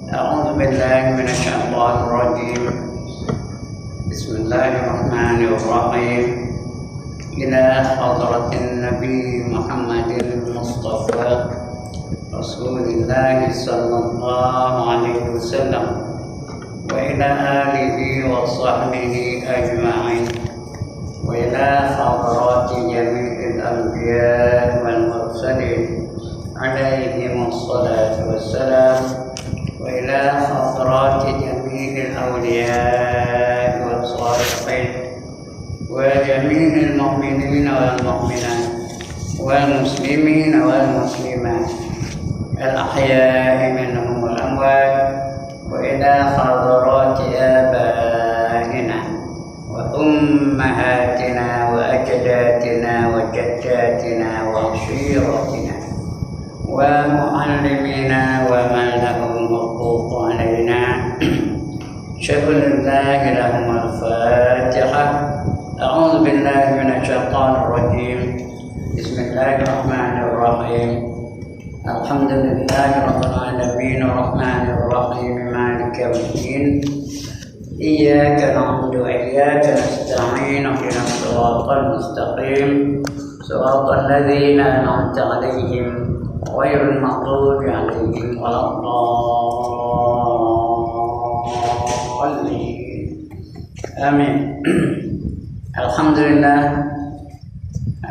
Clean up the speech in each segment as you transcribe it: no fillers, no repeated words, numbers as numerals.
أعوذ بالله من الشيطان الرجيم. بسم الله الرحمن الرحيم. إلى حضرة النبي محمد المصطفى رسول الله صلى الله عليه وسلم وإلى آله وصحبه أجمعين وإلى حضرات جميع الأنبياء والمرسلين عليهم الصلاة والسلام وإلى حضرات جميع الأولياء والصالحين وجميع المؤمنين والمؤمنات والمسلمين والمسلمات الأحياء منهم والأموات وإلى حضرات آبائنا وأمهاتنا وأجدادنا وجداتنا وعشيرتنا ومعلمينا ومن لهم حقوق علينا. شكر الله لهم الفاتحة. أعوذ بالله من الشيطان الرجيم. بسم الله الرحمن الرحيم. الحمد لله رب العالمين الرحمن الرحيم مالك يوم الدين. إياك نعبد وإياك نستعين اهدنا الصراط المستقيم صراط الذين أنعمت عليهم غير المغضوب عليهم ولا الضالين. آمين. الحمد لله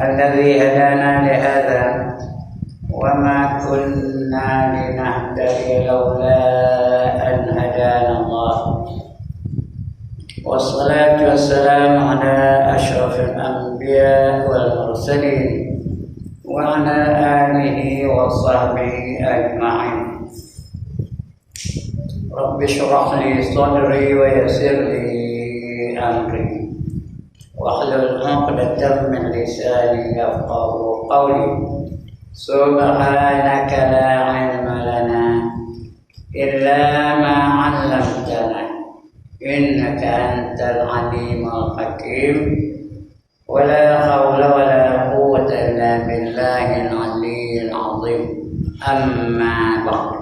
الذي هدانا لهذا وما كنا لنهتدي لولا أن هدانا الله، والصلاة والسلام على أشرف الأنبياء والمرسلين وعلى آله وصحبه أجمعين. رب اشرح لي صدري ويسر لي أمري واحلل عقدة من لساني يفقهوا قولي. سبحانك لا علم لنا إلا ما علمتنا إنك أنت العليم الحكيم. ولا حول ولا قوة إلا بالله العلي العظيم. أما بعد.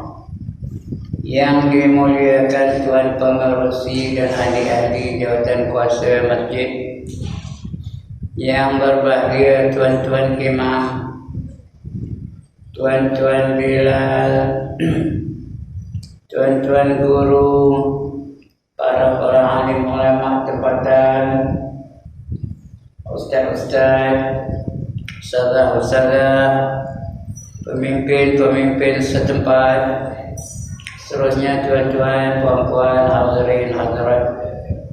Yang dimuliakan Tuan Pengerusi dan ahli-ahli jawatan kuasa masjid, yang berbahagia tuan-tuan imam, tuan-tuan bilal, tuan-tuan guru, para alim ulama tempatan, ustaz-ustaz, ustazah-ustazah, pemimpin-pemimpin setempat, seterusnya tuan-tuan, puan-puan, hadirin hadirat,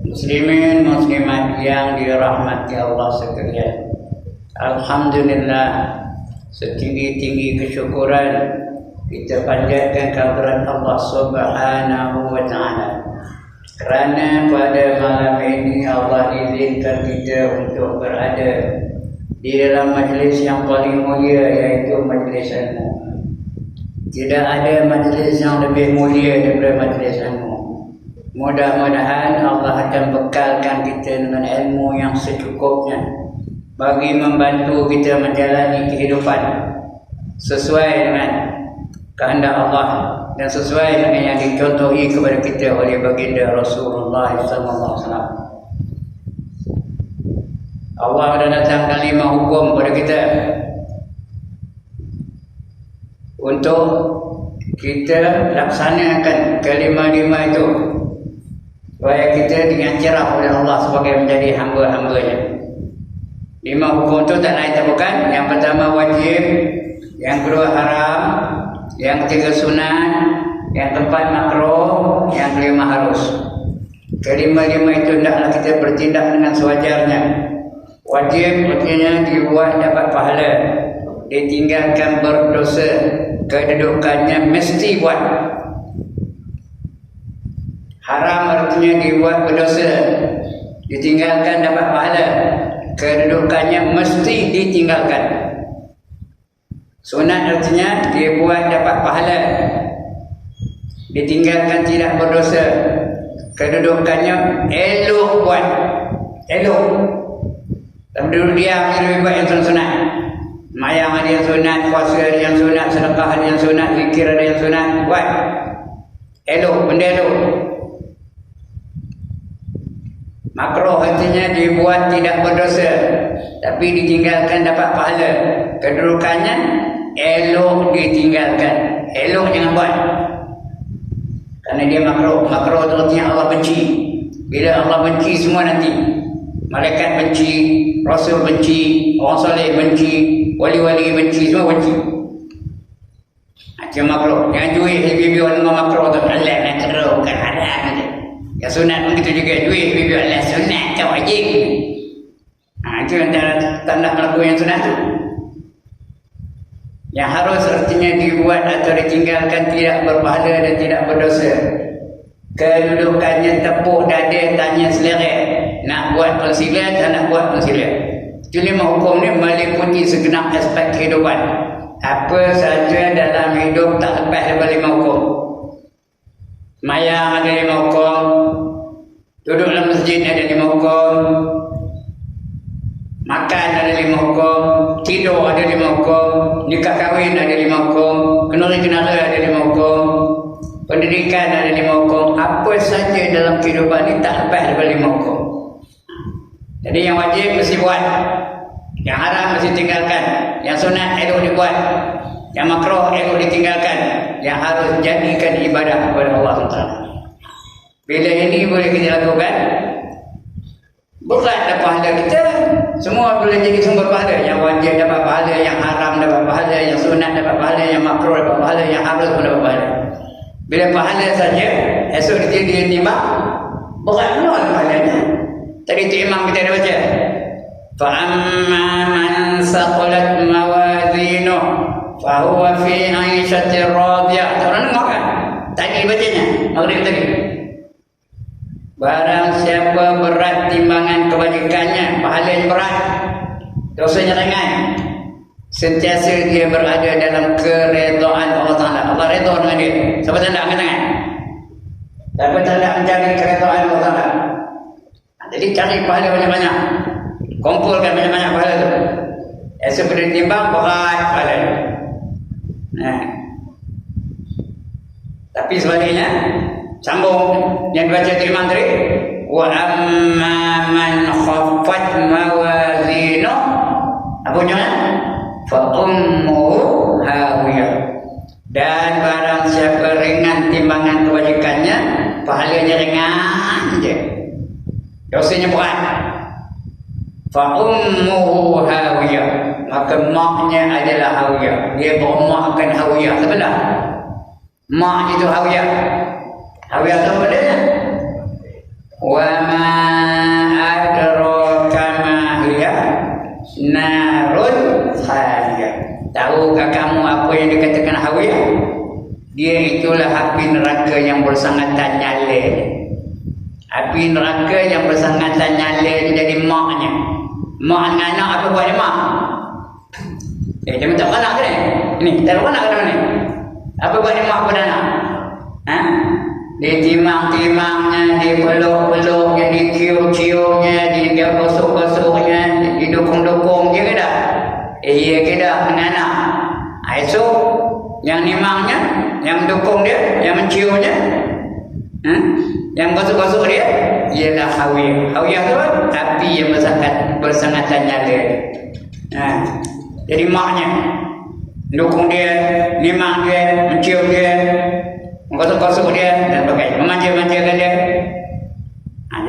muslimin muslimat yang dirahmati Allah sekalian. Alhamdulillah, setinggi-tinggi kesyukuran kita panjatkan kehadirat Allah Subhanahu wa taala. Kerana pada malam ini Allah izinkan kita untuk berada di dalam majlis yang paling mulia, iaitu majlis ilmu. Tidak ada majlis yang lebih mulia daripada majlis ilmu. Mudah-mudahan Allah akan bekalkan kita dengan ilmu yang secukupnya bagi membantu kita menjalani kehidupan sesuai dengan kehendak Allah dan sesuai dengan yang dicontohi kepada kita oleh baginda Rasulullah SAW. Allah dah datangkan 5 hukum kepada kita untuk kita laksanakan kelima-lima itu, supaya kita diancirah oleh Allah sebagai menjadi hamba-hambanya. 5 hukum itu tak lain tak bukan. Yang pertama wajib, yang kedua haram, yang ketiga sunat, yang keempat makruh, yang kelima harus. Kelima-lima itu hendaklah kita bertindak dengan sewajarnya. Wajib artinya dibuat dapat pahala, ditinggalkan berdosa, kedudukannya mesti buat. Haram artinya dibuat berdosa, ditinggalkan dapat pahala, kedudukannya mesti ditinggalkan. Sunat artinya dibuat dapat pahala, ditinggalkan tidak berdosa, kedudukannya elok buat, elok. Tapi dulu dia lebih buat yang sunat. Mayang ada yang sunat, puasa ada yang sunat, sedekah ada yang sunat, zikir ada yang sunat, buat. elok, benda elok. Makruh artinya dibuat tidak berdosa, tapi ditinggalkan dapat pahala. Kedudukannya elok ditinggalkan, elok jangan buat. Karena dia makruh. Makruh itu artinya Allah benci. Bila Allah benci semua nanti, malaikat benci, Rasul benci, orang soleh benci, wali-wali benci, semua benci. Itu makruh. Jangan jual bibi orang makruh tu. Allah nak kerukan haram je. Yang sunat pun gitu juga, jual bibi Allah sunat tak wajib. Itu antara tanda pelaku yang sunat tu. Yang harus artinya dibuat atau ditinggalkan tidak berpahala dan tidak berdosa. Kedudukannya tepuk dada, tanya selera. Nak buat pensilat dan nak buat pensilat. Itu 5 hukum ni meliputi segenap aspek kehidupan. Apa saja dalam hidup tak lepas daripada 5 hukum. Semayang ada 5 hukum. Duduk dalam masjid ada 5 hukum. Makan ada 5 hukum. Tidur ada 5 hukum. Nikah kahwin ada 5 hukum. Kenuri-kenara ada 5 hukum. Pendidikan ada 5 hukum. Apa saja dalam kehidupan ini tak lepas daripada 5 hukum. Jadi yang wajib mesti buat. Yang haram mesti tinggalkan. Yang sunat elok dibuat. Yang makruh elok ditinggalkan. Yang harus jadikan ibadah kepada Allah SWT. Bila ini boleh kita lakukan, berat dapat pahala kita. Semua boleh jadi sumber pahala. Yang wajib dapat pahala, yang haram dapat pahala, yang sunat dapat pahala, yang makruh dapat pahala, yang harus pun dapat pahala. Bila pahala saja, esok dia timbang, berat nol pahalanya. Tadi tu imam kita dah baca. فَأَمَّا مَنْ ثَقُلَتْ مَوَازِينُهُ فَهُوَ فِي عِيشَةٍ رَاضِيَةٍ. Orang dengar kan? Tadi bacanya, maghrib tadi. Barang siapa berat timbangan kebajikannya, pahalanya berat, dosanya ringan, sentiasa dia berada dalam keredaan Allah Ta'ala. Allah redha dengan dia. Siapa tanda angkat tangan? Siapa tanda mencari keredaan Allah Ta'ala? Jadi cari pahala banyak-banyak. Kumpulkan banyak-banyak pahala tu. Esok pada timbang berat pahala. Tapi sebaliknya, sambung yang dibaca Imam tadi, wa amma man khaffat mawazinuh, apa bunyinya? Fa ummuhu hawiyah. Dan barang siapa ringan timbangan kebajikannya, pahalanya ringan je, dosanya berat. Fa ummuhu hawiyah, maka maknya adalah hawiyah. Dia bermakkan hawiyah. Sebelah mak itu hawiyah. Hawiyah itu apa dia? Wa ma adraka ma hiya narun khaliyah. Tahukah kamu apa yang dikatakan hawiyah? Dia itulah api neraka yang bersangatan nyala. Api neraka yang bersangatan nyala itu jadi maknya. Mak dengan anak apa buat dia mak? Dia minta anak ke ni? Ini, taruh anak ke ni? Apa buat dia mak pada anak? Dia timang-timangnya, dia peluk-peluknya, dia cium-ciumnya, dia gosok-gosoknya, dia dukung-dukung dia ke dah? Iya ke dah dengan anak? Esok, yang nimangnya, yang dukung dia, yang menciumnya, yang gosok-gosok dia, ialah hawiyah. Hawiyah tu api yang bersangatan nyala. Jadi maknya dukung dia, nimang dia, mencium dia, menggosok-gosok dia dan sebagainya, memanja-manjakan dia.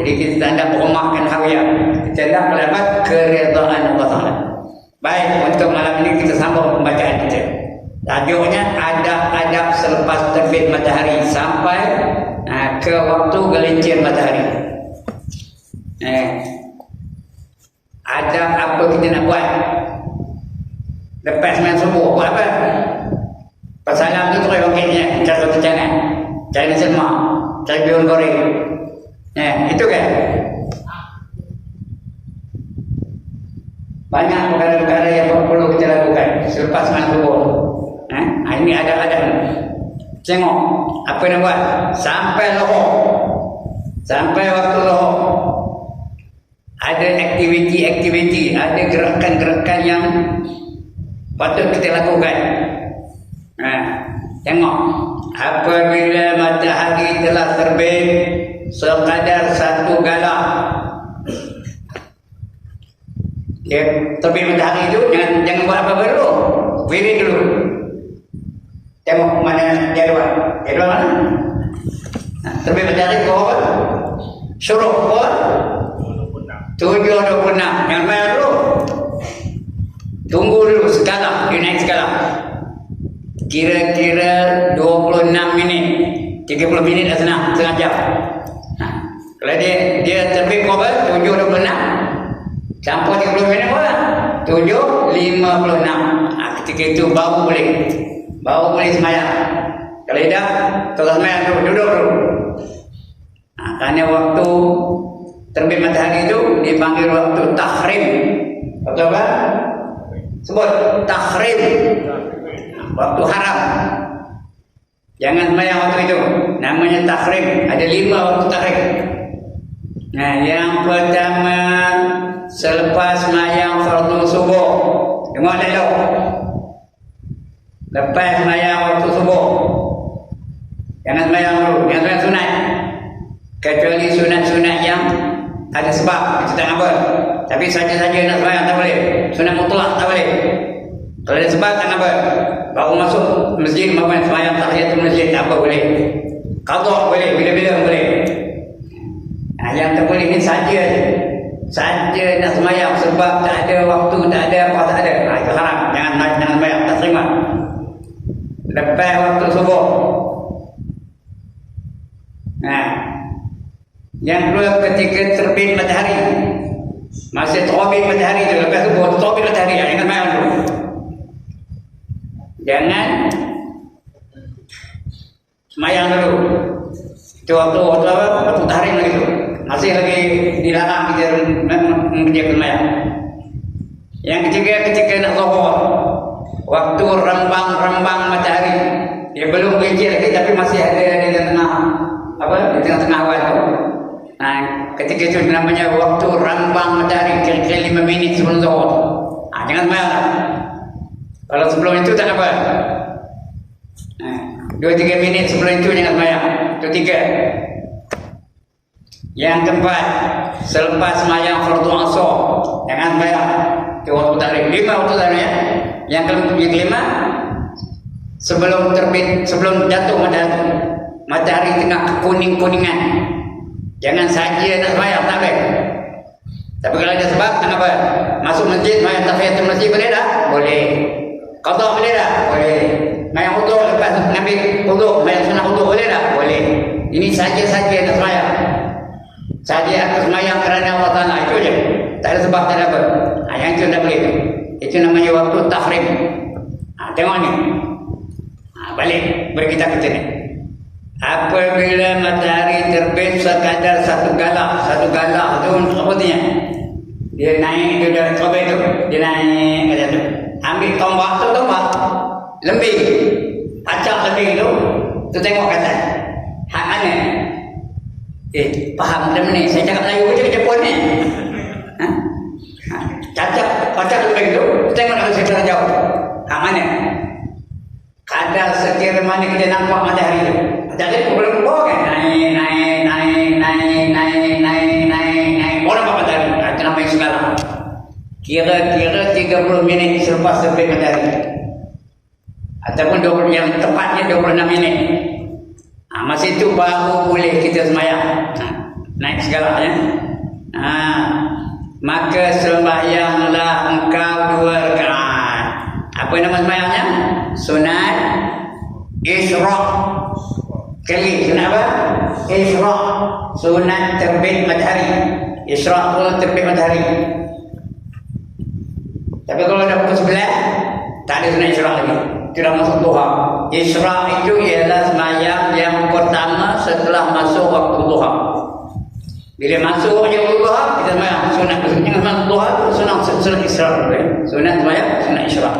Jadi kita tanda berumahkan hawiyah. Kita nak mendapat keredaan Allah Ta'ala. Baik, untuk malam ini kita sambung pembacaan kita. Tajuknya adab-adab selepas terbit matahari sampai ke waktu gelincir matahari. Adab apa kita nak buat lepas sembahyang subuh? Buat apa? Pasalam tu terus wakilnya, cari satu jangan, cari nasi lemak, cari bihun goreng. Itu kan? Banyak perkara-perkara yang perlu kita lakukan selepas sembahyang subuh. Ini ada tengok apa nak buat sampai lohor, sampai waktu lohor. Ada aktiviti-aktiviti, ada gerakan-gerakan yang patut kita lakukan. Tengok apabila matahari telah terbit sekadar satu galak. Terbit matahari itu jangan buat apa dulu, wirid dulu. Tengok mana jadual mana? Terbit matahari kau apa? Syuruk kau 7.26. Jangan bayar dulu. Tunggu dulu skala, dia naik skala. Kira-kira 26 minit, 30 minit dah senang, setengah jam. Kalau dia terbit kau apa? 7.26. Campur 30 minit pun 7.56. Ketika itu baru boleh semayang. Kalau tidak, terus semayang duduk dulu. Kerana waktu terbit matahari itu dipanggil waktu tahrim. Waktu apa? Sebut tahrim. Waktu haram. Jangan semayang waktu itu. Namanya tahrim. Ada 5 waktu tahrim. Nah, yang pertama selepas semayang fardu subuh. Dengar dulu. Lepas semayang waktu subuh. Jangan semayang dulu. Jangan semayang sunat. Kecuali sunat-sunat yang ada sebab, itu tak apa. Tapi saja-saja nak semayang tak boleh. Sunat mutlak tak boleh. Kalau ada sebab tak apa. Baru masuk masjid maupun semayang tahiyatul masjid tak apa boleh. Qadha boleh, bila-bila boleh. Yang tak boleh ni saja nak semayang sebab tak ada waktu, tak ada apa, tak ada. Itu haram. Jangan semayang, tak terima. Lepas waktu subuh. Yang kedua ketika terbit matahari. Masih terbit matahari tu, lepas subuh terbit matahari, jangan semayang dulu. Jangan semayang dulu. Itu waktu apa? Waktu tahrim lagi tu. Masih lagi dilarang kita mengerjakan semayang. Yang ketiga ketika nak zuhur. Waktu rembang matahari. Dia belum kecil lagi tapi masih ada di tengah apa? Di tengah-tengah awal tu. Ketika itu namanya waktu rembang matahari, kira-kira 5 minit sebelum zuhur. Jangan semayang. Kalau sebelum itu tak apa. 2-3 minit sebelum itu jangan semayang. Itu 3. Yang keempat, selepas semayang fardu asar, jangan semayang. Itu waktu tahrim. 5 waktu tahrim ya. Yang kelima, sebelum terbit, sebelum jatuh matahari tengah kuning-kuningan. Jangan saja nak semayang, tak boleh. Tapi kalau ada sebab, kenapa? Masuk masjid, semayang tahiyatul masjid boleh tak? Boleh. Qadha boleh tak? Boleh. Semayang wudu lepas ambil wudu, semayang sunat wudu boleh tak? Boleh. Ini saja-saja nak semayang. Saja aku semayang kerana Allah Ta'ala, itu je. Tak ada sebab, tak ada apa. Yang itu tak boleh. Itu namanya waktu tahrim. Tengok ni. Balik berkita kita ni. Apabila matahari terbit sekadar satu galak tu apa dia? Dia naik, dia dah terbit tu. Dia naik kata tu. Ambil tombak, lembing. Acak lembing tu tengok kata. Hak mana? Faham macam ni? Saya cakap Melayu ke Jepun ni? Acak lembing tu tengok kalau saya kena jawab. Hak mana? Kadar sekira mana kita nampak matahari tu. Matahari tu belum keluar kan? Naik. Orang nampak matahari. Itu namanya segala. Kira-kira 30 minit selepas terbit matahari. Ataupun 20, yang tepatnya 26 minit. Masa itu baru boleh kita semayang. Naik segala ya. Maka sembahyanglah engkau 2 rakaat. Apa nama sembahyangnya? Sunat Isyraq. Kali sunat apa? Isyraq. Sunat terbit matahari. Isyraq itu terbit matahari. Tapi kalau dah pukul 11 tak ada sunat Isyraq lagi. Tidak masuk duha. Isyraq itu ialah sembahyang yang pertama setelah masuk waktu duha. Bila masuk waktu duha kita sembahyang sunat. Jangan masuk duha sunat Isyraq. Sunat sembahyang sunat Isyraq.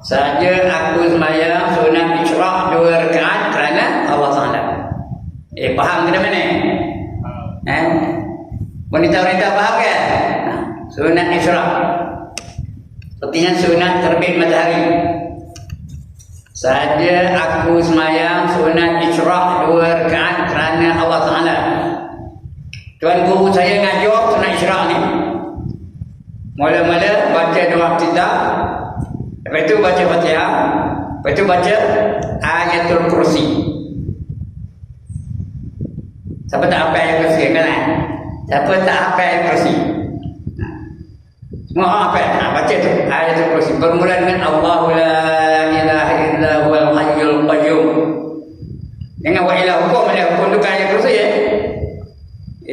Saja aku sembahyang sunat Isyraq 2 rakaat kerana Allah Taala. Faham ke mana? Wanita-wanita faham kan? Sunat Isyraq. Sepertinya sunat terbit matahari. Saja aku semayang sunat isyraq 2 rakaat kerana Allah Ta'ala. Tuan guru saya ngajar sunat isyraq ni. Mula-mula baca doa kita, lepas itu baca Fatihah, lepas itu baca Ayatul Kursi. Siapa tak hafal Ayatul Kursi kan? Siapa tak hafal Ayatul Kursi? Semua hafal. Baca tu Ayatul Kursi. Bermula dengan Allahu la ilaha illa huwal hayyul qayyum. Jangan wa ilah hukum ada hukum tu kan Ayatul Kursi ya.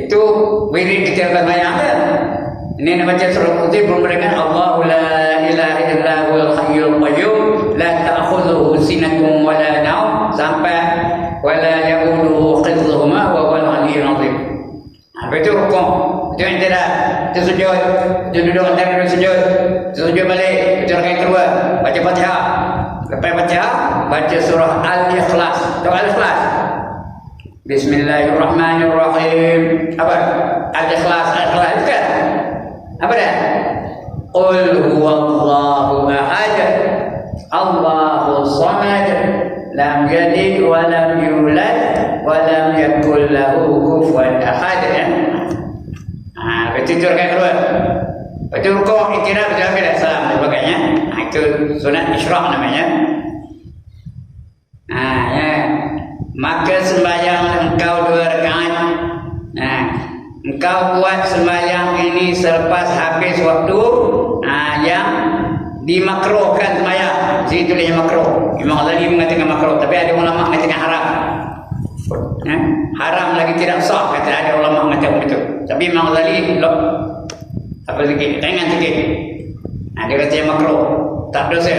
Itu wirid kita akan bayang ada. Ini nak baca surah Kursi bermula dengan Allahu la ilaha illa huwal hayyul qayyum la ta'khudhuhu sinatun wa la nawm sampai wala yaquduhu qidhuhuma wa huwal aliyyul azim. Itu rukuk. Itu yang tidak. Itu sujud. Itu duduk antara duduk sujud. Itu sujud balik. Itu rakaat kedua. Baca Fatihah. Lepas Fatihah, baca surah Al-Ikhlas. Tahu Al-Ikhlas? Bismillahirrahmanirrahim. Apa? Al-Ikhlas. Al-Ikhlas itu kan? Apa dah? Qul huwallahu ahad. Allahu samad. Lam yalid wa lam yulad wa lam yakul lahu kufuwan ahad. Itu rakaat kedua. Itu rukuk, iktiraf, itu ambil salam dan sebagainya. Itu sunat isyraq namanya. Ya. Maka sembahyang engkau 2 rakaat. Engkau buat sembahyang ini selepas habis waktu yang dimakruhkan sembahyang. Jadi tulisnya makruh. Imam Ghazali mengatakan makruh, tapi ada ulama mengatakan haram. Haram lagi tidak sah, kata ada ulama mengatakan begitu. Tapi Imam Ghazali apa sikit, ringan sikit. Dia kata yang makruh, tak dosa.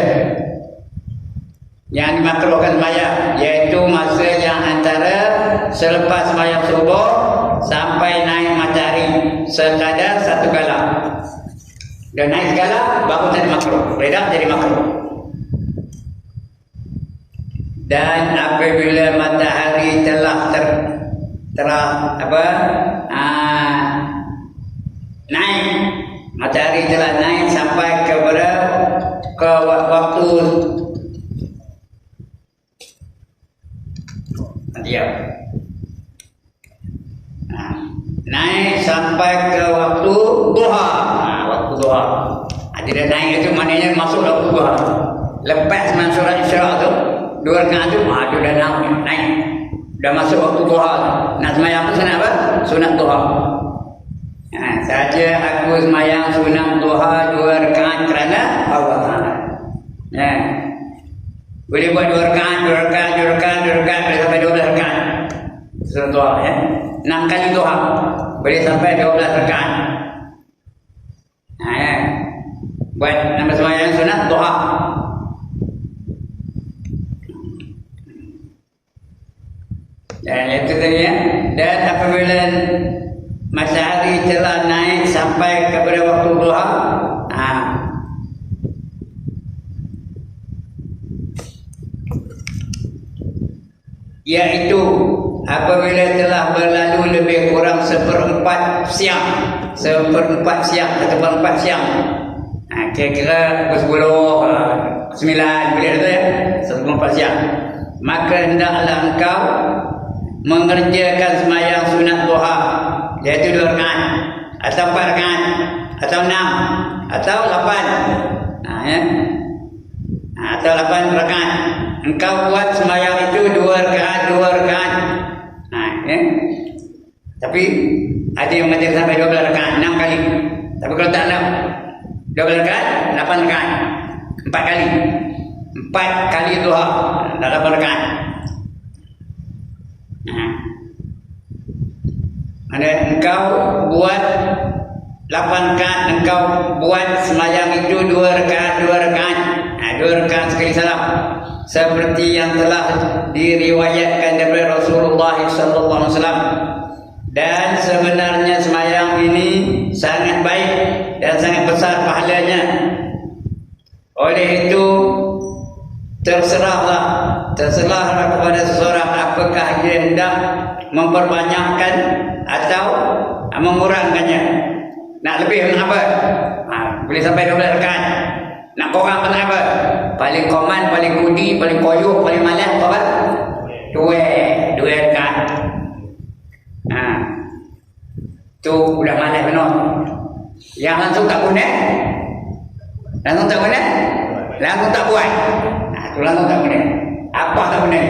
Yang dimakruhkan sembahyang iaitu masa yang antara selepas sembahyang subuh sampai naik matahari sekadar 1 gala. Dan naik segala baru jadi makruh. Beredar jadi makruh. Dan apabila matahari telah naik, matahari telah naik sampai ke waktu naik sampai ke waktu duha. Waktu duha. Dia naik itu maknanya masuk waktu duha. Lepas surat isyraq tu 2 rakaat tu, dia dah naik. Dah masuk waktu duha. Nak sembahyang apa sunat apa? Sunat duha. Saja aku sembahyang sunat duha 2 rakaat kerana Allah Ta'ala. Boleh buat 2 rakaat, 2 rakaat, 2 rakaat, 2 rakaat, boleh sampai 12 rakaat. Sunat duha 6 kali duha. Boleh sampai 12 rakaat. Buat nama sembahyang sunat duha. Dan itu tadi ya. Dan apabila matahari telah naik sampai kepada waktu duha, iaitu apabila telah berlalu lebih kurang 1/4 siang, 1/4 siang atau 1/4 siang, kira-kira pukul 10, 9 boleh tu ya, 1/4 siang, maka hendaklah engkau mengerjakan sembahyang sunat duha, iaitu 2 rakaat atau 4 rakaat atau 6 atau 8 atau 8 rakaat. Engkau buat sembahyang itu 2 rakaat, 2 rakaat. Tapi ada yang mengatakan sampai 12 rakaat, 6 kali. Tapi kalau tak 12 rakaat, 8 rakaat, 4 kali. 4 kali duha, 8 rakaat. Ada engkau buat 8 rakaat, engkau buat sembahyang itu 2 rakaat, 2 rakaat. 2 rakaat sekali salam. Seperti yang telah diriwayatkan daripada Rasulullah sallallahu alaihi wasallam. Dan sebenarnya sembahyang ini sangat baik dan sangat besar pahalanya. Oleh itu terserahlah kepada seseorang apakah dia hendak memperbanyakkan atau mengurangkannya. Nak lebih apa? Boleh sampai 12 rakaat. Nak korang pernah apa? Paling koman, paling kudi, paling koyuk, paling malas apa? Dua rakaat. Tu udah malas benar. Yang langsung tak guna, langsung tak buat. Tu langsung tak guna. Apa tak guna?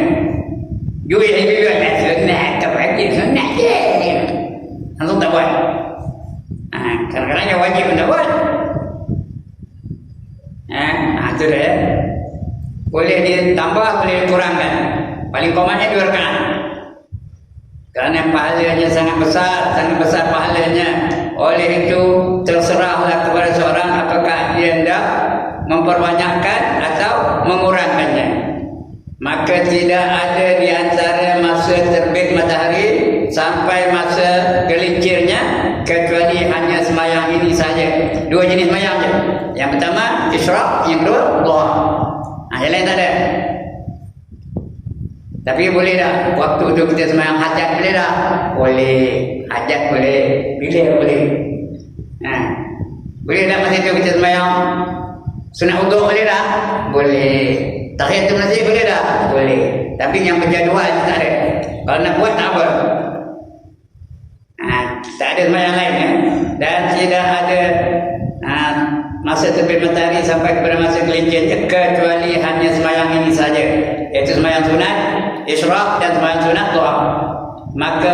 Duit nak sunat, tak wajib sunat je. Langsung tak buat. Kadang-kadang yang wajib pun tak buat. Itu dia. Boleh ditambah, boleh dikurangkan. Paling komannya 2 rakaat. Kerana pahalanya sangat besar pahalanya. Oleh itu terserahlah kepada seorang apakah dia hendak memperbanyakkan atau mengurangkannya. Maka tidak ada di antara masa terbit matahari sampai masa gelincirnya kecuali hanya sembahyang ini saja. 2 jenis sembahyang je. Yang pertama isyraq, yang kedua duha. Yang lain tak ada. Tapi boleh tak waktu tu kita sembahyang hajat, boleh tak? Boleh. Hajat boleh, bila boleh. Boleh tak masa tu kita sembahyang sunat wudu, boleh tak? Boleh. Tahiyatul masjid boleh tak? Boleh. Tapi yang berjadual tak ada. Kalau nak buat tak apa. Tak ada sembahyang lain ya. Dan tidak ada masa terbit matahari sampai kepada masa gelincir kecuali hanya sembahyang ini saja, iaitu sembahyang sunat isyraq dan sembahyang sunat duha. Maka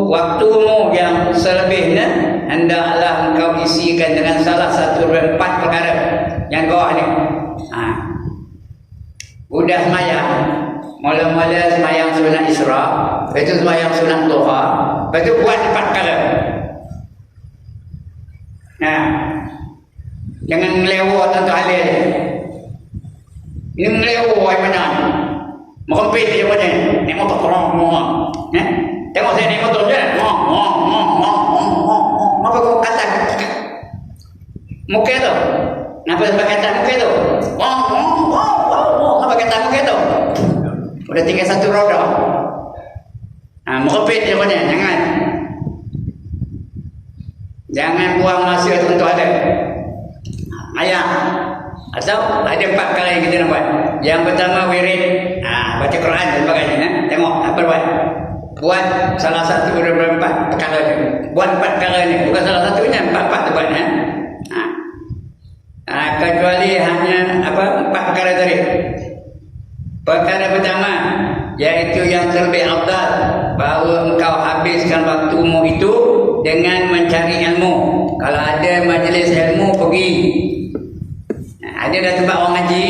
waktumu yang selebihnya hendaklah engkau isikan dengan salah satu 4 perkara yang bawah ni. Udah sembahyang, mula-mula sembahyang sunat isyraq, lepas tu sembahyang sunat duha, lepas tu buat 4 perkara. Jangan melewat tentu halil. Ini melewat yang mana? Merempit je macam ni. Naik motor terang. Tengok saya naik motor je. Apa kau kata? Muka tu. Kenapa sebab kata muka tu? Apa kata muka tu? Udah tinggal 1 roda. Merempit je macam ni. Jangan buang masa tentu halil. Atau ada 4 perkara yang kita nak buat. Yang pertama wirid, baca Quran dan sebagainya. Tengok apa buat. Buat salah satu daripada 4 perkara ni. Buat 4 perkara ni, bukan salah satunya, 4 tu buat. Kecuali hanya 4 perkara tadi. Perkara pertama, iaitu yang terlebih afdal, bahawa engkau habiskan waktumu itu dengan mencari ilmu. Kalau ada majlis ilmu, pergi. Ada dah tempat orang ngaji.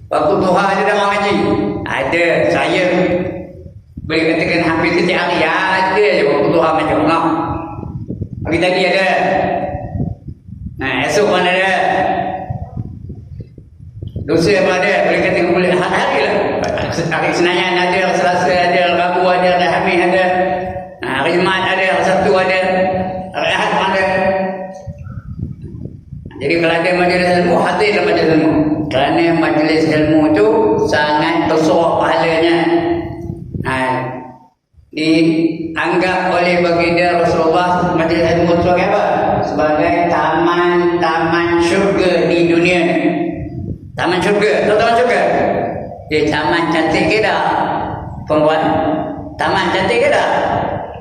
Waktu duha ada dah orang ngaji. Ada. Saya boleh katakan hampir setiap hari ada je waktu duha macam Allah. Pagi tadi ada. Esok mana ada. Dosa pun ada. Boleh katakan boleh hari lah. Hari Senayan ada, Selasa ada, Rabu ada, hari Khamis ada, hari Jumaat ada, hari Sabtu ada, hari Ahad pun ada. Jadi kalau ada majlis ilmu, hadirlah majlis ilmu. Kerana majlis ilmu itu sangat besar pahalanya. Dianggap oleh baginda Rasulullah majlis ilmu sebagai apa? Sebagai taman syurga di dunia ni. Taman syurga. Tahu taman syurga? Taman cantik ke tak? Perempuan? Taman cantik ke tak?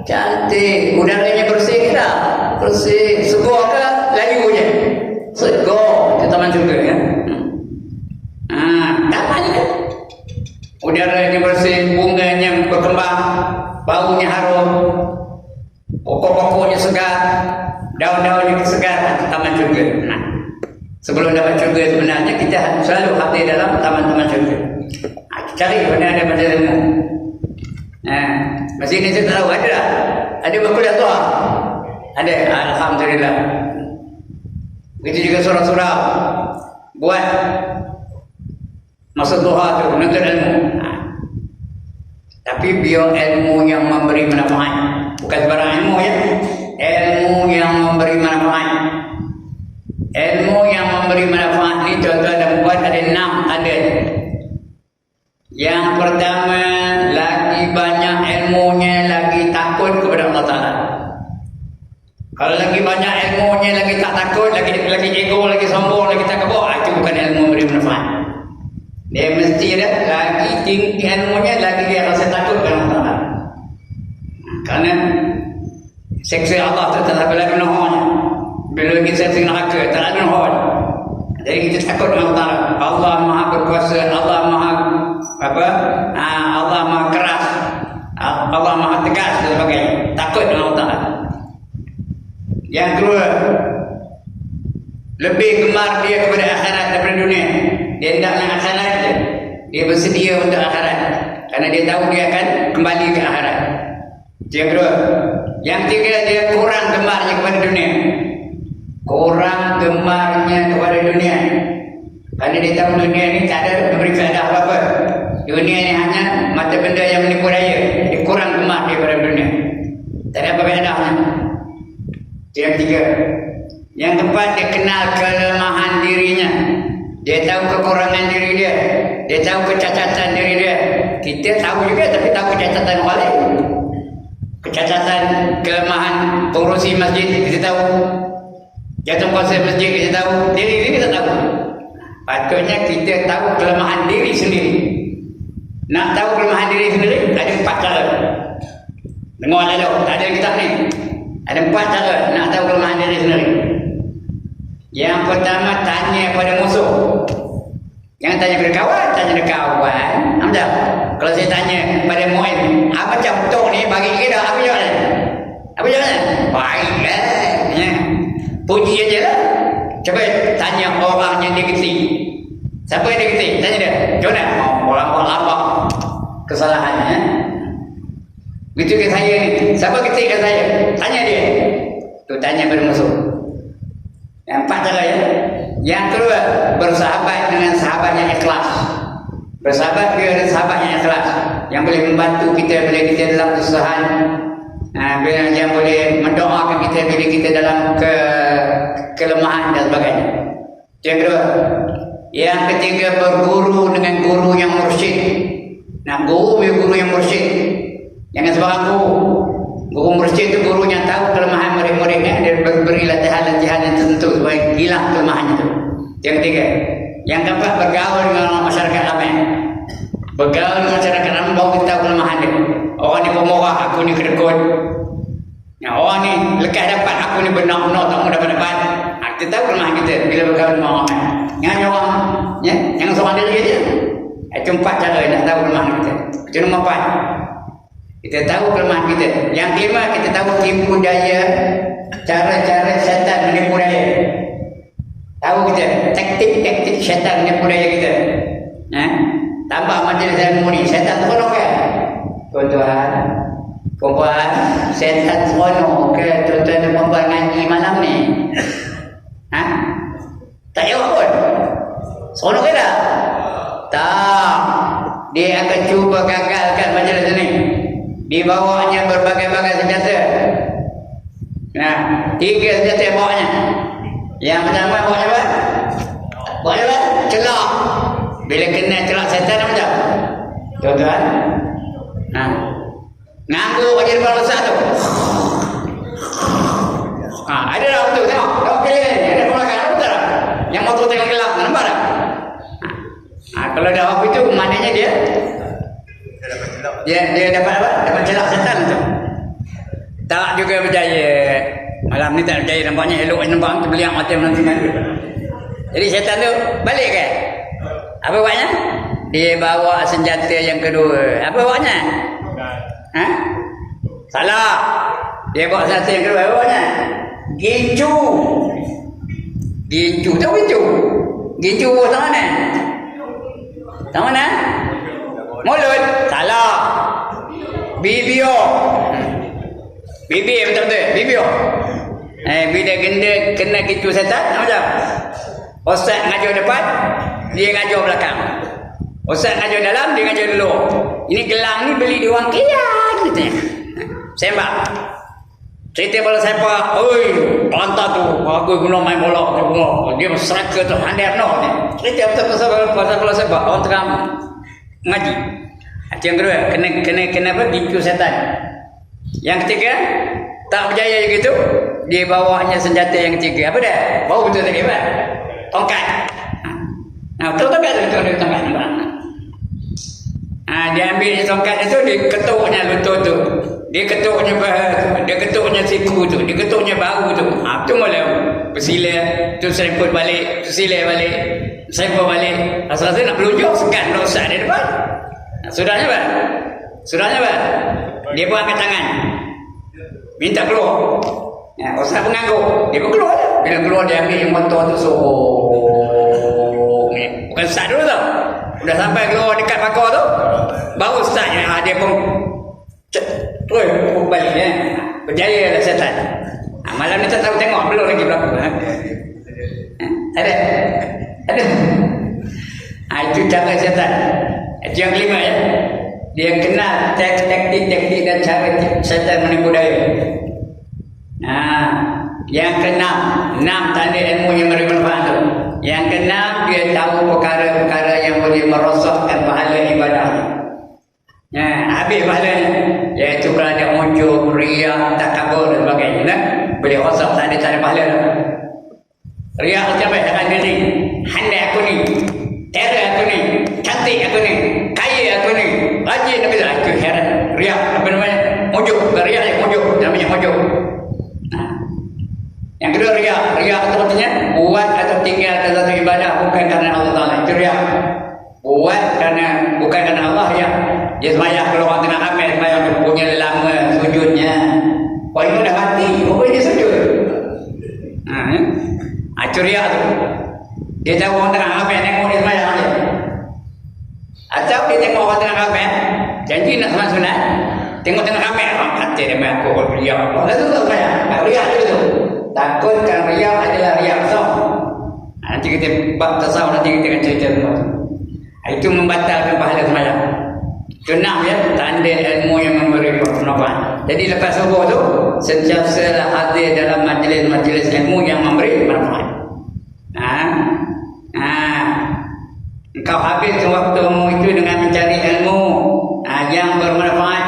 Cantik. Udaranya bersih ke tak? Bersih. Segar ke? Layu je. Segar. Itu taman syurga ya. Taman je. Udaranya bersih, bunganya berkembang, baunya harum, pokok-pokoknya segar, daun-daunnya segar. Itu taman syurga. Sebelum dapat syurga sebenarnya kita selalu hadir dalam taman-taman syurga. Cari mana ada majlis ilmu. Masjid ini saya tahu ada tak? Ada berkuliah tua? Ada. Alhamdulillah. Begitu juga surau-surau. Buat masa duha tu menuntut ilmu. Tapi biar ilmu yang memberi manfaat. Bukan sebarang ilmu ya. Ilmu yang memberi manfaat. Ilmu yang memberi manfaat ni tuan-tuan dan puan ada 6 ada. Yang pertama, lagi banyak ilmunya, lagi takut kepada Allah Ta'ala. Kalau lagi banyak ilmunya, lagi tak takut, lagi ego, lagi sombong, lagi tak kebok, itu bukan ilmu beri manfaat. Dia mesti ada lagi tinggi ilmunya, lagi dia rasa takut dengan Allah. Karena seksa Allah tu tak boleh menahannya. Bila kita seksa neraka, tak ada menahan. Jadi kita takut dengan Allah. Allah Maha berkuasa, Allah Maha Allah Maha keras, Allah Maha tegas dan sebagainya. Takut dengan Allah. Yang kedua, lebih gemar dia kepada akhirat daripada dunia. Dia hendaknya akhirat je. Dia bersedia untuk akhirat karena dia tahu dia akan kembali ke akhirat. Yang kedua. Yang ketiga, dia kurang gemarnya kepada dunia. Kurang gemarnya kepada dunia karena dia tahu dunia ni tak ada memberi faedah apa-apa. Dunia ni hanya mata benda yang menipu daya. Dia kurang gemar dia kepada dunia, tak ada apa faedahnya. Yang ketiga. Yang keempat, dia kenal kelemahan dirinya. Dia tahu kekurangan diri dia. Dia tahu kecacatan diri dia. Kita tahu juga, tapi tahu kecacatan orang lain. Kecacatan, kelemahan pengurusi masjid kita tahu. Jatuh kuasa masjid kita tahu. Diri kita tahu. Patutnya kita tahu kelemahan diri sendiri. Nak tahu kelemahan diri sendiri, ada 4 cara. Dengar lalu, tak ada kitab ni. Ada 4 cara nak tahu kelemahan diri sendiri. Yang pertama, tanya pada musuh. Jangan tanya pada kawan, tanya pada kawan. Nampak? Kalau saya tanya pada Mu'in, apa macam tok ni bagi kita, apa jawapan? Apa jawapan? Baiklah. Ya. Puji aja lah. Coba tanya orang yang dia ketik. Siapa yang dia ketik? Tanya dia. Macam mana? Orang lampak kesalahannya. Begitu ke saya ni. Siapa ketik ke saya? Tanya dia. Tu tanya pada musuh. Yang 4 cara ya. Yang kedua, bersahabat dengan sahabat yang ikhlas. Bersahabat dia ada sahabat yang ikhlas, yang boleh membantu kita bila kita dalam kesusahan, yang boleh mendoakan kita bila kita dalam kelemahan dan sebagainya. Yang kedua. Yang ketiga, berguru dengan guru yang mursyid. Nah, guru yang mursyid. Jangan sembarang guru. Guru mursyid itu guru yang tahu kelemahan murid-muridnya. Dia beri latihan-latihan yang tertentu supaya hilang kelemahan itu. Yang ketiga. Yang keempat, bergaul dengan masyarakat ramai. Bergaul dengan masyarakat ramai baru kita tahu kelemahan dia. Orang ni pemurah, aku ni kedekut. Orang ni lekas dapat, aku ni benar-benar tak mau dapat-dapat. Kita tahu kelemahan kita bila bergaul dengan orang ramai. Jangan orang, ya, jangan seorang diri je. Itu 4 cara nak tahu kelemahan kita. Itu nombor 4. Kita tahu kelemahan kita. Yang kelima, kita tahu tipu daya, cara-cara syaitan menipu daya. Tahu kita taktik-taktik syaitan menipu daya kita. Tambah majlis ilmu ni, syaitan seronok ke? Tuan-tuan, perempuan, syaitan seronok ke tuan-tuan dan perempuan ngaji malam ni? Tak jawab pun. Seronok ke tak? Tak. Dia akan cuba gagalkan majlis ni. Dibawanya berbagai-bagai senjata. 3 senjata yang bawanya. Yang pertama bawanya apa? Bawanya apa? Celak. Bila kena celak setan apa macam? Tuan-tuan. Nganggu aja depan besar tu. Ada dah betul tengok. Okey, ada pelakan apa tak? Yang motor tengok gelap, nampak tak? Kalau dah apa itu maknanya dia dapat apa? Dapat celak setan tu. Tak juga berjaya. Malam ni tak berjaya, nampaknya elok nampak tu beliang mata menantikan. Jadi setan tu balik ke? Apa buatnya? Dia bawa senjata yang kedua. Apa buatnya? Salah. Dia bawa senjata yang kedua. Apa buatnya? Gincu. Gincu. Tahu gincu? Gincu sama mana? Sama mana? Mulut. Salah. Bibio. Bibir betul-betul. Bibio. Bila kena gincu setan, macam? Ustaz ngajar depan, dia ngajar belakang. Ustaz ngajar dalam, dia ngajar dulu. Ini gelang ni beli di orang kaya katanya. Sembah. Cerita bola sepak, oi, pelantar tu, aku guna main bola tu, dia striker tu, handai penuh ni. Cerita pasal bola sepak, orang tengah ngaji. Yang kedua, kena apa? Gincu setan. Yang ketiga, tak berjaya begitu, dia bawanya senjata yang ketiga. Apa dah? Bawa betul tadi apa? Tongkat. Nah, betul tongkat itu tongkat. Dia ambil tongkat itu, dia ketuknya lutut tu, dia ketuknya paha tu, dia ketuknya siku tu, dia ketuknya bahu tu. Itu mula bersila, tu seremput balik, tu sila balik, seremput balik. Rasa-rasa nak pelunjuk, segan rosak di depan. Sudahnya apa? Sudahnya apa? Dia pun angkat tangan, minta keluar. Ustaz pengangguk, dia pun keluar. Bila keluar dia ambil motor tu, bukan start dulu tau. Udah sampai keluar dekat pakar tu, baru start. Dia pun terus balik. Berjaya lah setan. Malam ni tak tahu tengok, belum lagi berlaku. Ada. Itu cara setan. Itu yang kelima ya. Dia kenal teknik dan cara setan menipu daya. Yang keenam, 6 tanda ilmu yang bermanfaat tu. Yang keenam, dia tahu perkara-perkara yang boleh merosakkan pahala ibadahnya. Habis pahalanya, iaitu kerana ujub, riak, takabur dan sebagainya. Boleh rosak, tak ada pahala tu. Riak macam apa? Akan diri, handai aku ni, era aku ni, cantik aku ni, kaya aku ni, rajin aku ni. Itu heran. Riak, apa namanya? Ujub, riak yang ujub, namanya ujub. Yang kedua riak. Riak itu artinya buat atau tinggalkan satu ibadah bukan kerana Allah Ta'ala. Itu riak. Buat bukan kerana Allah ya. Dia semayang kalau orang tengah ramai semayang punya lama sujudnya. Orang itu dah mati, pokoknya dia sujud. Itu riak tu. Dia tahu orang tengah ramai tengok dia semayang je. Atau dia tengok orang tengah ramai janji nak semayang sunat, tengok tengah ramai orang kata dia main aku riak. Allah tu tak semayang. Riak dia tu. Takutkan riak adalah riak besar. Nanti kita bab tasawuf, nanti kita akan cerita semua. Itu membatalkan pahala semayang. Itu 6 ya, tanda ilmu yang memberi manfaat. Jadi lepas subuh tu sentiasalah hadir dalam majlis-majlis ilmu yang memberi manfaat. Engkau habiskan waktumu itu dengan mencari ilmu yang bermanfaat.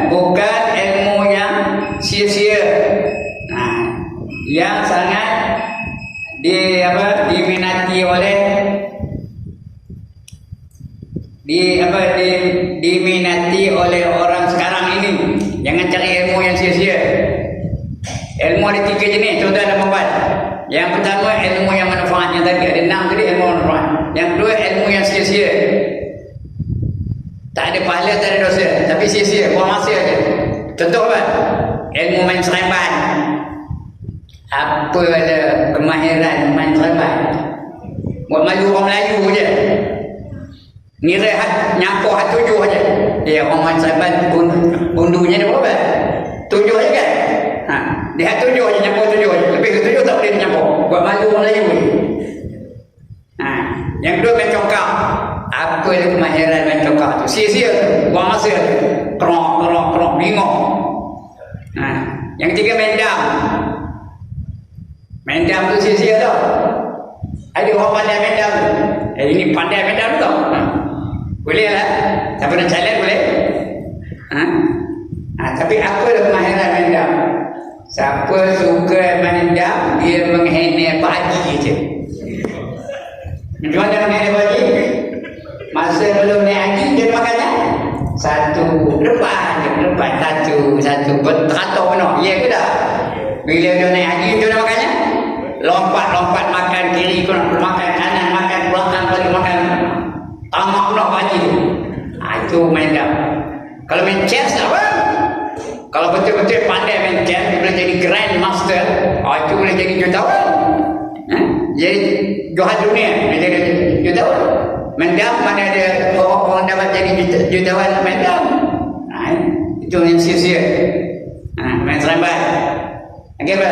Bukan ilmu yang sia-sia, yang sangat diminati oleh diminati oleh orang sekarang ini. Jangan cari ilmu yang sia-sia. Ilmu ada 3 jenis, contoh dalam membuat. Yang pertama ilmu yang manfaat, yang tadi ada 6 tadi ilmu manfaat. Yang kedua ilmu yang sia-sia, tak ada pahala, tak ada dosa, tapi sia-sia, buang masa aja. Contoh apa? Ilmu main seremban. Apa ada kemahiran main seremban? Buat malu orang Melayu je. Nilai nyampur 7 aja. Dia orang main seremban bundunya dia berapa? 7 aja kan? Dia 7 aja, nyampur 7 aja. Lebih ke 7 tak boleh nyampur. Buat malu orang Melayu ni. Yang kedua main congkak. Apa dia kemahiran main congkak tu? Sia-sia tu. Buang masa tu. Kerok, bingung. Yang ketiga main dam. Main dam tu sia-sia tau. Ada orang pandai main dam tu. Ini pandai main dam tu tau. Boleh lah. Siapa nak challenge boleh. Tapi apa dia kemahiran main dam? Siapa suka main dam, dia menghina Pak Haji je. Macam mana menghina Pak Haji? Masa belum naik haji, dia makannya satu depan satu beratur penuh. Ya ke tak? Bila dia naik haji, dia nak makannya lompat makan kiri, makan kanan, makan belakang, balik makan tamak penuh Pak Haji. Itu main dam. Kalau main chess apa? Kalau betul-betul pandai main chess, dia boleh jadi grand master. Itu boleh jadi jutawan. Jadi jualan dunia, dia jadi jutawan. Main dam, mana ada orang dapat jadi jutawan main dam. Itu yang sia-sia. Main seremban. Okey apa?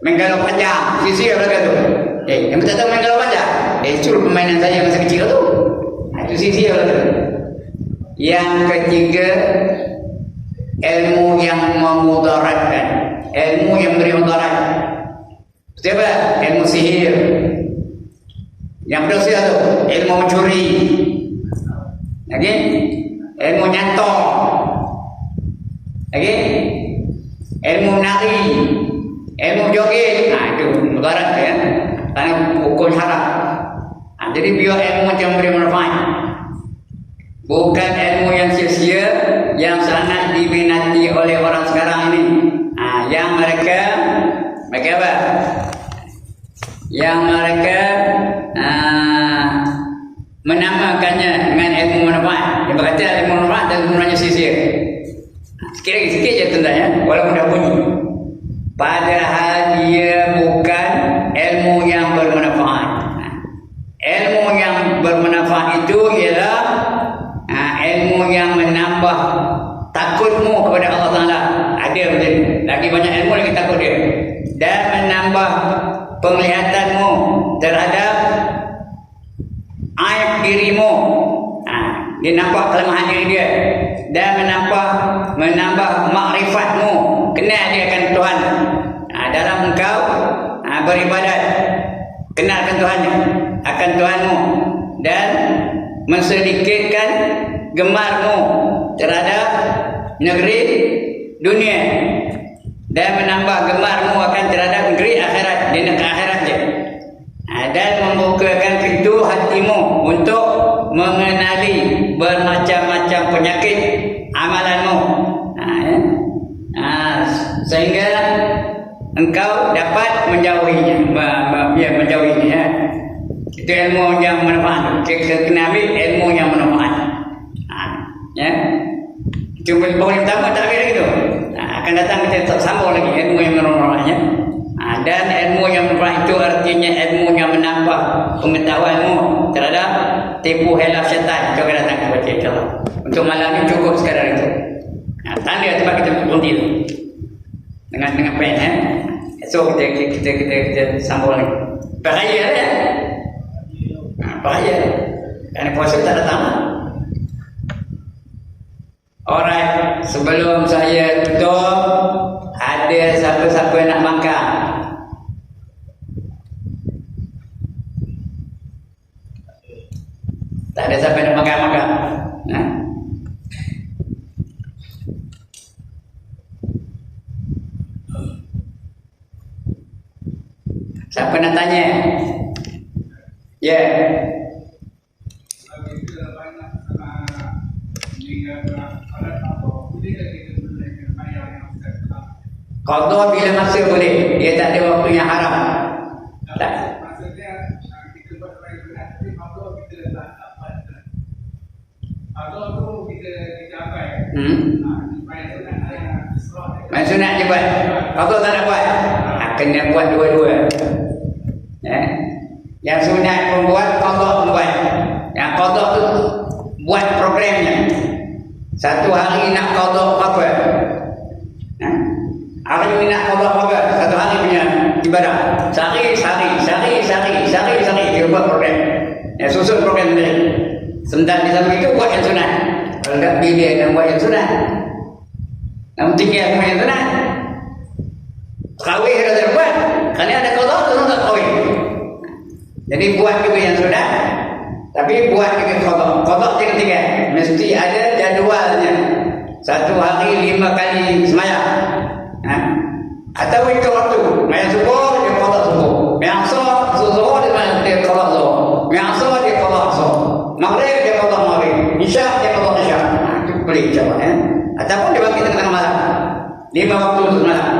Main galau panjang, sia-sia belakang tu. Yang tak tahu main galau panjang, itu permainan saya masa kecil tu. Itu sia-sia belakang tu. Yang ketiga, ilmu yang memudaratkan, ilmu yang beri mudarat. Seperti apa? Ilmu sihir. Yang berdosa tu ilmu mencuri. Lagi ilmu nyantok. Okey. Ilmu menari, ilmu joget, itu mudarat ya. Karena hukum haram. Jadi biar ilmu macam beri manfaat. Bukan ilmu yang sia-sia yang sangat diminati oleh orang sekarang ini. Yang mereka apa? Yang mereka menamakannya dengan ilmu manfaat. Dia berkata ilmu manfaat dan sebenarnya sia-sia. Sikit je tentangnya, walaupun dah bunyi. Padahal dia bukan ilmu yang bermanfaat. Ilmu yang bermanfaat itu ialah ilmu yang menambah takutmu kepada Allah Ta'ala. Ada macam lagi banyak ilmu lagi takut dia. Dan menambah penglihatanmu terhadap aib dirimu. Dia nampak kelemahan diri dia. Dan menambah makrifatmu. Kenal dia akan Tuhan. Dalam engkau beribadat, kenalkan Tuhan akan Tuhanmu. Dan mensedikitkan gemarmu terhadap negeri dunia. Dan menambah gemarmu akan terhadap negeri akhirat. Dia nak ke akhirat je. Dan membukakan pintu hatimu untuk mengenali bermacam-macam penyakit amalanmu. Sehingga engkau dapat menjauhinya. Menjauhinya. Itu ilmu yang manfaat. Kita kena ambil ilmu yang manfaat. Cuma poin pertama tak ambil lagi tu. Akan datang kita sambung lagi ilmu yang manfaatnya. Dan ilmu yang manfaat itu artinya ilmu yang menambah pengetahuanmu terhadap tipu hela syaitan. Kita akan datang kepada insyaAllah. Untuk malam ini cukup sekadar itu. Tanda tempat kita berhenti tu. Dengan pen Esok kita sambung lagi. Bahaya ya. Bahaya. Kerana puasa tak datang. Alright, sebelum saya tutup, ada siapa-siapa nak makan? Tak ada siapa nak makan? Siapa nak tanya? Ya. Qadha bila masa boleh. Dia tak ada waktu yang haram. Tak. Maksudnya kita buat perayaan tapi qadha kita tak dapat. Qadha tu kita apa? Main sunat je buat. Qadha tak nak buat. Kena buat dua-dua. Yang sunat pun buat, qadha pun buat. Yang qadha tu buat programnya. Satu hari nak qadha apa? Hari ini nak qadha apa? Satu hari punya ibadah. Sehari. Dia buat program. Susun program ni. Sementara di samping itu buat yang sunat. Kalau tak bila nak buat yang sunat. Namun tinggal buat yang sunat. Tarawih dah terbuat. Kerana ada qadha tu tak tarawih. Jadi buat juga yang sunat. Tapi buat juga qadha. Qadha jangan tinggal. Mesti ada jadualnya. Satu hari 5 kali sembahyang. Atau itu waktu. Yang subuh dia qadha subuh. Yang zuhur dia qadha zuhur. Yang asar dia qadha asar. Maghrib dia qadha maghrib. Isya dia qadha isya. Itu pelik macam ataupun dia bagi tengah malam. 5 waktu semalam.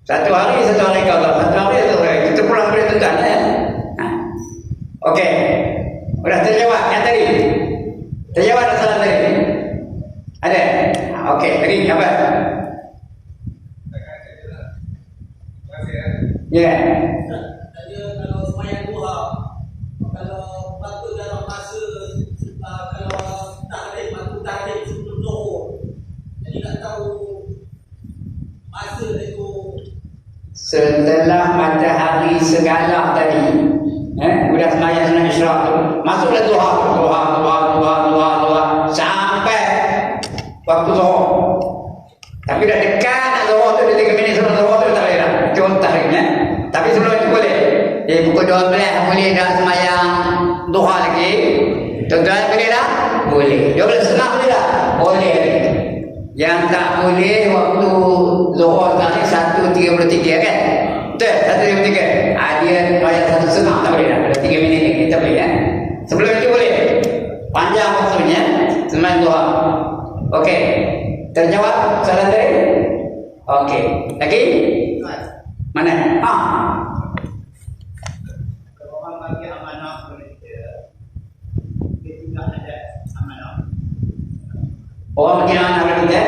Satu hari qadha. Satu hari. Kita pulang boleh tentang Okey. Sudah terjawab yang tadi. Terjawab soalan tadi. Ada? Okey, tadi apa? Ya. Tadi kalau sembahyang duha, kalau patut dalam masa kalau tahrib sebelum zuhur. Jadi nak tahu masa itu setelah matahari segala tadi. Sudah sembahyang sunat isyraq tu. Masuklah duha sampai waktu zuhur. Tapi dah dekat nak zuhur tu, dia 3 minit sebelum zuhur tu tak boleh dah. Itu tahribnya. Tapi sebelum itu boleh. Jadi pukul 12 boleh dah sembahyang duha lagi. Tuan-tuan boleh dah? Boleh. 12.30 boleh dah? Boleh. Yang tak boleh waktu Zuhur tadi 1.33 kan? Betul, 1.33. Dia bayar 1.5 tak boleh dah. Ada 3 minit lagi kita boleh ya. Sebelum itu boleh. Panjang waktunya sembang Zuhur. Okey. Terjawab soalan tadi? Okey. Lagi? Mana? Kalau orang bagi amanah kepada kita, dia juga ada amanah. Orang bagi amanah kepada kita?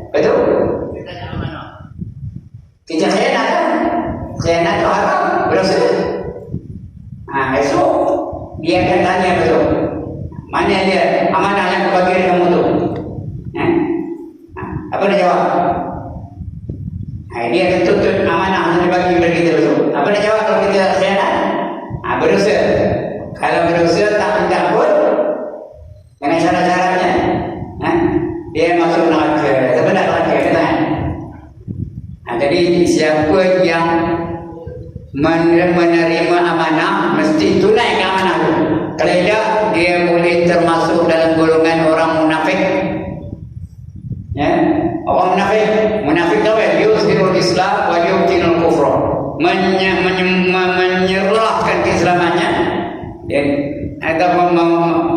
Betul? Kita ada amanah. Kita khianat kan? Khianat itu haram, berdosa. Esok dia akan tanya betul. Mana dia amanah yang bagi kamu tu? Apa dia jawab? Dia akan tuntut amanah yang dibagi kepada kita betul. Apa dia jawab kalau kita khianat? Berdosa. Kalau berdosa tak minta pun dengan syarat-syaratnya, dia masuk neraka. Sebenarnya neraka kata. Jadi siapa yang menerima amanah mesti tunaikan amanah itu. Kalau tidak, dia boleh termasuk dalam golongan orang munafik. Ya, orang munafik tahu ya, yuzhirul Islam wa yubtinul kufra. Menyerahkan keislamannya dan atau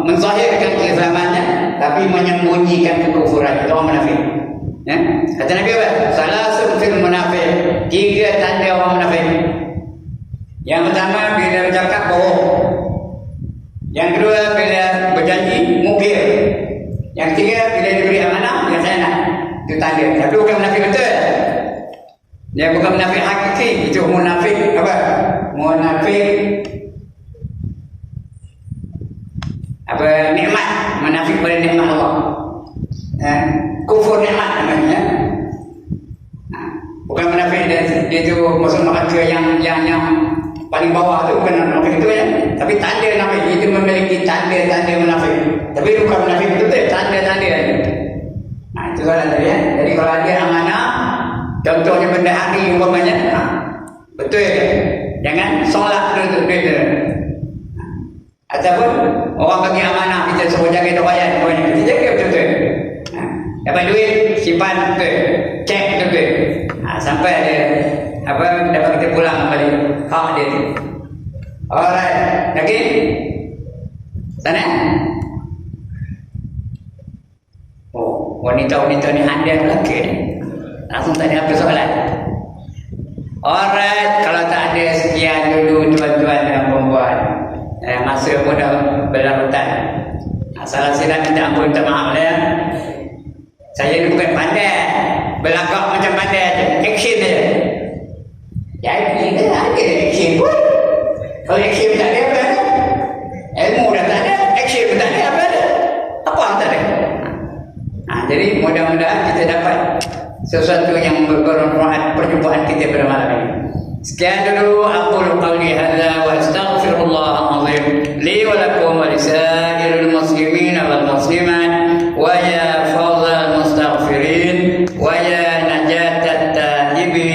menzahirkan keislamannya tapi menyembunyikan kekufuran. Itu orang munafik. Ya, kata Nabi apa? Salasun fil munafik. 3 tanda orang munafik. Yang pertama bila bercakap bohong. Yang kedua bila berjanji mungkir. Yang ketiga bila diberi amanah dia khianat. Itu tanda. Tapi bukan munafik betul. Dia bukan munafik hakiki. Itu munafik apa? Munafik apa? Nikmat. Munafik pada nikmat Allah. Kufur nikmat namanya. Bukan munafik dia tu masuk neraka yang paling bawah tu, bukan munafik itu ya. Tapi tanda munafik itu memiliki tanda-tanda munafik. Tapi bukan munafik betul, tanda-tanda dia. Itu soalan tadi ya. Jadi kalau ada amanah, contohnya benda hari umpamanya, betul. Jangan solat dulu. Ataupun orang bagi amanah kita suruh jaga doayan, kita jaga betul-betul. Dapat duit, simpan betul. Cek betul-betul. Sampai ada dapat kita pulang balik hak dia tu. Alright, lagi? Sana? Wanita-wanita ni handal lelaki ni. Langsung tak ada apa soalan. Alright, kalau tak ada sekian dulu tuan-tuan dan perempuan. Masa muda berlarutan. Salah silap minta ampun, minta maaf lah ya. Saya ni bukan pandai berlagak macam pandai aja, action aja. Jadi ada action pun. Kalau action tak ada apa ada? Ilmu dah tak ada, action pun tak ada apa ada? Apa yang tak ada? Jadi mudah-mudahan kita dapat sesuatu yang bermanfaat perjumpaan kita pada malam ini. Sekian dulu aku qauli hadza